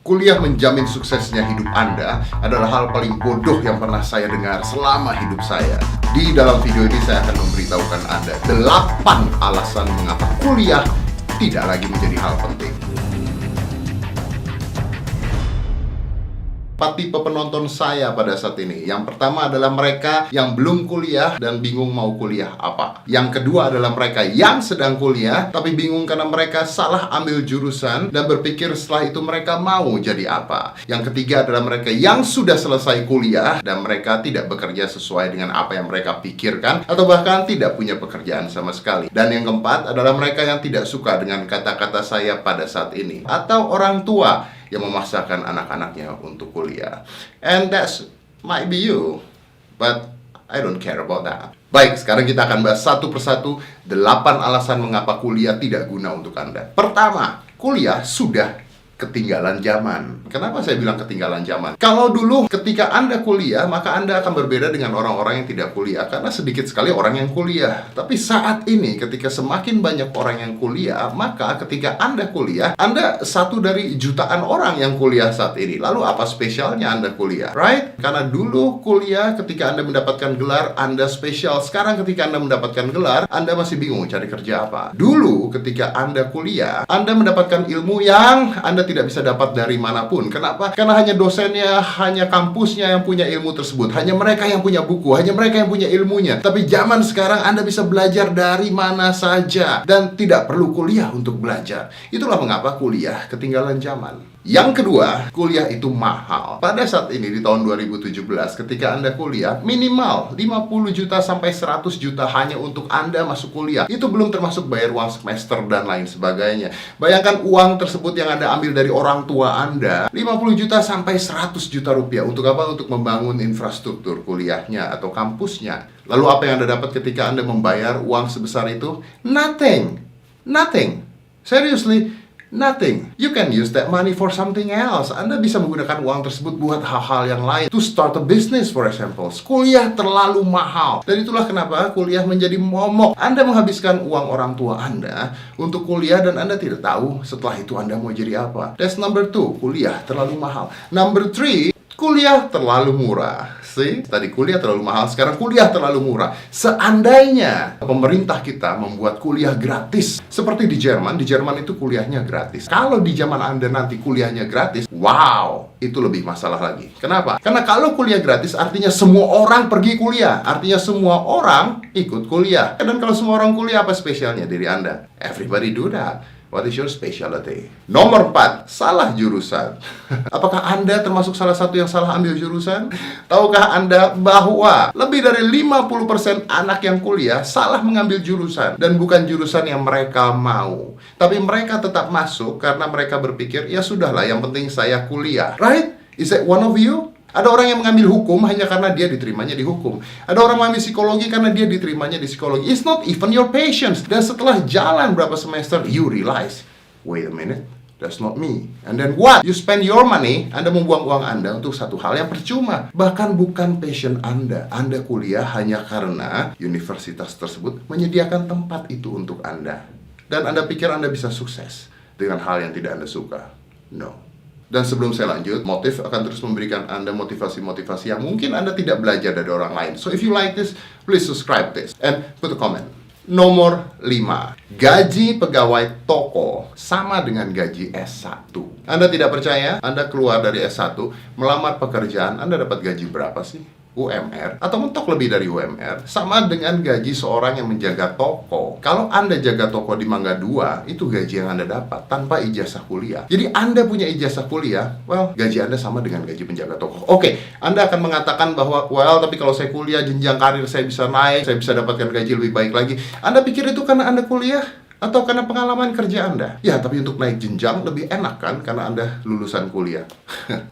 Kuliah menjamin suksesnya hidup Anda adalah hal paling bodoh yang pernah saya dengar selama hidup saya. Di dalam video ini saya akan memberitahukan Anda 8 alasan mengapa kuliah tidak lagi menjadi hal penting. 4 tipe penonton saya pada saat ini. Yang pertama adalah mereka yang belum kuliah dan bingung mau kuliah apa. Yang kedua adalah mereka yang sedang kuliah tapi bingung karena mereka salah ambil jurusan dan berpikir setelah itu mereka mau jadi apa. Yang ketiga adalah mereka yang sudah selesai kuliah dan mereka tidak bekerja sesuai dengan apa yang mereka pikirkan atau bahkan tidak punya pekerjaan sama sekali. Dan yang keempat adalah mereka yang tidak suka dengan kata-kata saya pada saat ini, atau orang tua yang memaksakan anak-anaknya untuk kuliah. And that might be you, but I don't care about that. Baik, sekarang kita akan bahas satu persatu 8 alasan mengapa kuliah tidak guna untuk Anda. Pertama, kuliah sudah ketinggalan zaman. Kenapa saya bilang ketinggalan zaman? Kalau dulu ketika Anda kuliah, maka Anda akan berbeda dengan orang-orang yang tidak kuliah, karena sedikit sekali orang yang kuliah. Tapi saat ini ketika semakin banyak orang yang kuliah, maka ketika Anda kuliah, Anda satu dari jutaan orang yang kuliah saat ini. Lalu apa spesialnya Anda kuliah? Right? Karena dulu kuliah ketika Anda mendapatkan gelar, Anda spesial. Sekarang ketika Anda mendapatkan gelar, Anda masih bingung cari kerja apa. Dulu ketika Anda kuliah, Anda mendapatkan ilmu yang Anda tidak bisa dapat dari manapun. Kenapa? Karena hanya dosennya, hanya kampusnya yang punya ilmu tersebut. Hanya mereka yang punya buku, hanya mereka yang punya ilmunya. Tapi zaman sekarang Anda bisa belajar dari mana saja dan tidak perlu kuliah untuk belajar. Itulah mengapa kuliah ketinggalan zaman. Yang kedua, kuliah itu mahal. Pada saat ini di tahun 2017, ketika Anda kuliah, minimal 50 juta sampai 100 juta hanya untuk Anda masuk kuliah. Itu belum termasuk bayar uang semester dan lain sebagainya. Bayangkan uang tersebut yang Anda ambil dari orang tua Anda, 50 juta sampai 100 juta rupiah. Untuk apa? Untuk membangun infrastruktur kuliahnya atau kampusnya. Lalu apa yang Anda dapat ketika Anda membayar uang sebesar itu? Nothing. Nothing. Seriously, nothing. You can use that money for something else. Anda bisa menggunakan uang tersebut buat hal-hal yang lain. To start a business, for example. Kuliah terlalu mahal. Dan itulah kenapa kuliah menjadi momok. Anda menghabiskan uang orang tua Anda untuk kuliah dan Anda tidak tahu setelah itu Anda mau jadi apa. That's number 2. Kuliah terlalu mahal. Number 3. Kuliah terlalu murah. See? Tadi kuliah terlalu mahal, sekarang kuliah terlalu murah. Seandainya pemerintah kita membuat kuliah gratis, seperti di Jerman itu kuliahnya gratis. Kalau di zaman Anda nanti kuliahnya gratis, wow, itu lebih masalah lagi. Kenapa? Karena kalau kuliah gratis, artinya semua orang pergi kuliah. Artinya semua orang ikut kuliah. Dan kalau semua orang kuliah, apa spesialnya diri Anda? Everybody do that. What is your specialty? Nomor 4, salah jurusan. Apakah Anda termasuk salah satu yang salah ambil jurusan? Tahukah Anda bahwa lebih dari 50% anak yang kuliah salah mengambil jurusan dan bukan jurusan yang mereka mau. Tapi mereka tetap masuk karena mereka berpikir, ya sudahlah, yang penting saya kuliah. Right? Is that one of you? Ada orang yang mengambil hukum hanya karena dia diterimanya di hukum. Ada orang mengambil psikologi karena dia diterimanya di psikologi. It's not even your passions. Dan setelah jalan berapa semester, you realize, wait a minute, that's not me. And then what? You spend your money, Anda membuang uang Anda untuk satu hal yang percuma. Bahkan bukan passion Anda. Anda kuliah hanya karena universitas tersebut menyediakan tempat itu untuk Anda. Dan Anda pikir Anda bisa sukses dengan hal yang tidak Anda suka. No. Dan sebelum saya lanjut, Motif akan terus memberikan Anda motivasi-motivasi yang mungkin Anda tidak belajar dari orang lain. So if you like this, please subscribe this and put a comment. Nomor 5, gaji pegawai toko sama dengan gaji S1. Anda tidak percaya? Anda keluar dari S1, melamar pekerjaan, Anda dapat gaji berapa sih? UMR, atau mentok lebih dari UMR, sama dengan gaji seorang yang menjaga toko. Kalau Anda jaga toko di Mangga 2, itu gaji yang Anda dapat tanpa ijazah kuliah. Jadi Anda punya ijazah kuliah, well, gaji Anda sama dengan gaji penjaga toko. Oke, Anda akan mengatakan bahwa, well, tapi kalau saya kuliah, jenjang karir saya bisa naik, saya bisa dapatkan gaji lebih baik lagi. Anda pikir itu karena Anda kuliah? Atau karena pengalaman kerja Anda? Ya, tapi untuk naik jenjang lebih enak kan, karena Anda lulusan kuliah.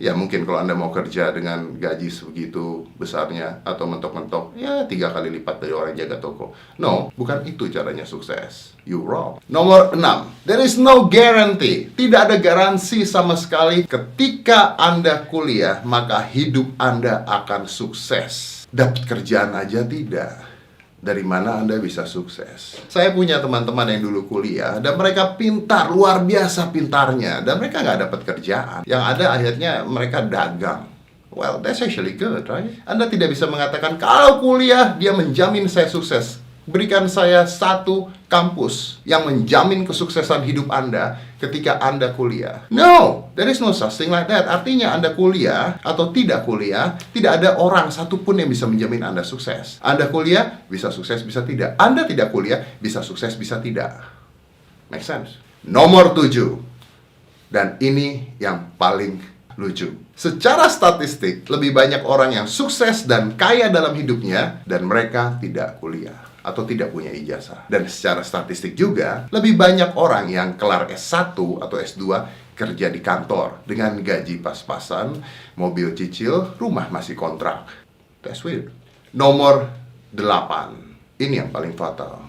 Ya, mungkin kalau Anda mau kerja dengan gaji sebegitu besarnya, atau mentok-mentok, ya 3 kali lipat dari orang jaga toko. No, bukan itu caranya sukses. You wrong. Nomor 6, there is no guarantee. Tidak ada garansi sama sekali ketika Anda kuliah, maka hidup Anda akan sukses. Dapat kerjaan aja tidak. dari mana Anda bisa sukses. Saya punya teman-teman yang dulu kuliah, dan mereka pintar, luar biasa pintarnya, dan mereka nggak dapat kerjaan. Yang ada akhirnya mereka dagang. Well, that's actually good, right? Anda tidak bisa mengatakan, kalau kuliah, dia menjamin saya sukses. Berikan saya satu kampus yang menjamin kesuksesan hidup Anda ketika Anda kuliah. No, there is no such thing like that. Artinya Anda kuliah atau tidak kuliah, tidak ada orang satupun yang bisa menjamin Anda sukses. Anda kuliah, bisa sukses, bisa tidak. Anda tidak kuliah, bisa sukses, bisa tidak. Make sense? Nomor 7. Dan ini yang paling lucu. Secara statistik, lebih banyak orang yang sukses dan kaya dalam hidupnya, dan mereka tidak kuliah atau tidak punya ijazah. Dan secara statistik juga, lebih banyak orang yang kelar S1 atau S2 kerja di kantor dengan gaji pas-pasan, mobil cicil, rumah masih kontrak. That's weird. Nomor 8. Ini yang paling fatal.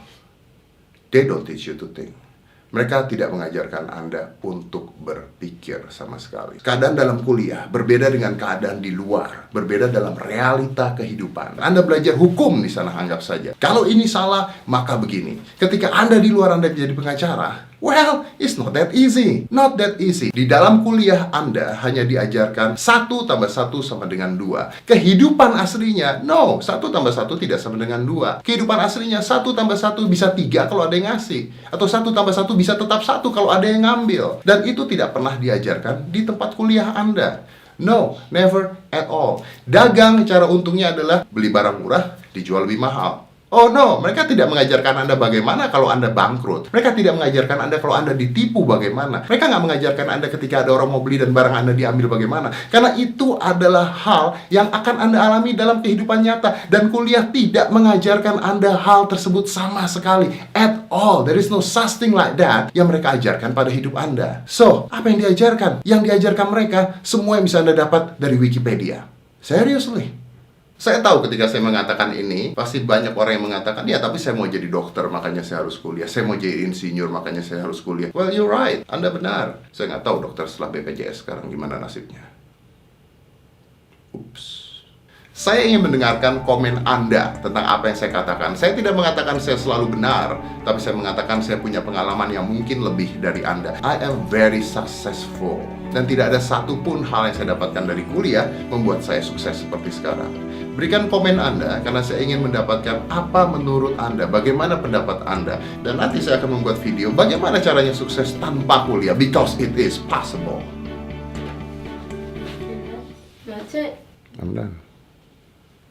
They don't teach you to think. Mereka tidak mengajarkan Anda untuk berpikir sama sekali. Keadaan dalam kuliah berbeda dengan keadaan di luar, berbeda dalam realita kehidupan. Anda belajar hukum di sana, anggap saja. Kalau ini salah, maka begini. Ketika Anda di luar, Anda menjadi pengacara. Well, it's not that easy. Not that easy. Di dalam kuliah Anda hanya diajarkan 1 tambah 1 sama dengan 2. Kehidupan aslinya, no, 1 tambah 1 tidak sama dengan 2. Kehidupan aslinya 1 tambah 1 bisa 3 kalau ada yang ngasih. Atau 1 tambah 1 bisa tetap 1 kalau ada yang ngambil. Dan itu tidak pernah diajarkan di tempat kuliah Anda. No, never at all. Dagang cara untungnya adalah beli barang murah, dijual lebih mahal. Oh no, mereka tidak mengajarkan Anda bagaimana kalau Anda bangkrut. Mereka tidak mengajarkan Anda kalau Anda ditipu bagaimana. Mereka nggak mengajarkan Anda ketika ada orang mau beli dan barang Anda diambil bagaimana. Karena itu adalah hal yang akan Anda alami dalam kehidupan nyata. Dan kuliah tidak mengajarkan Anda hal tersebut sama sekali. At all. There is no such thing like that yang mereka ajarkan pada hidup Anda. So, apa yang diajarkan? Yang diajarkan mereka, semua yang bisa Anda dapat dari Wikipedia. Seriously. Saya tahu ketika saya mengatakan ini, pasti banyak orang yang mengatakan, ya tapi saya mau jadi dokter, makanya saya harus kuliah. Saya mau jadi insinyur, makanya saya harus kuliah. Well, you're right. Anda benar. Saya nggak tahu dokter setelah BPJS sekarang gimana nasibnya. Ups. Saya ingin mendengarkan komen Anda tentang apa yang saya katakan. Saya tidak mengatakan saya selalu benar, tapi saya mengatakan saya punya pengalaman yang mungkin lebih dari Anda. I am very successful. Dan tidak ada satupun hal yang saya dapatkan dari kuliah membuat saya sukses seperti sekarang. Berikan komen Anda, karena saya ingin mendapatkan apa menurut Anda, bagaimana pendapat Anda. Dan nanti saya akan membuat video bagaimana caranya sukses tanpa kuliah, because it is possible. That's it. I'm done.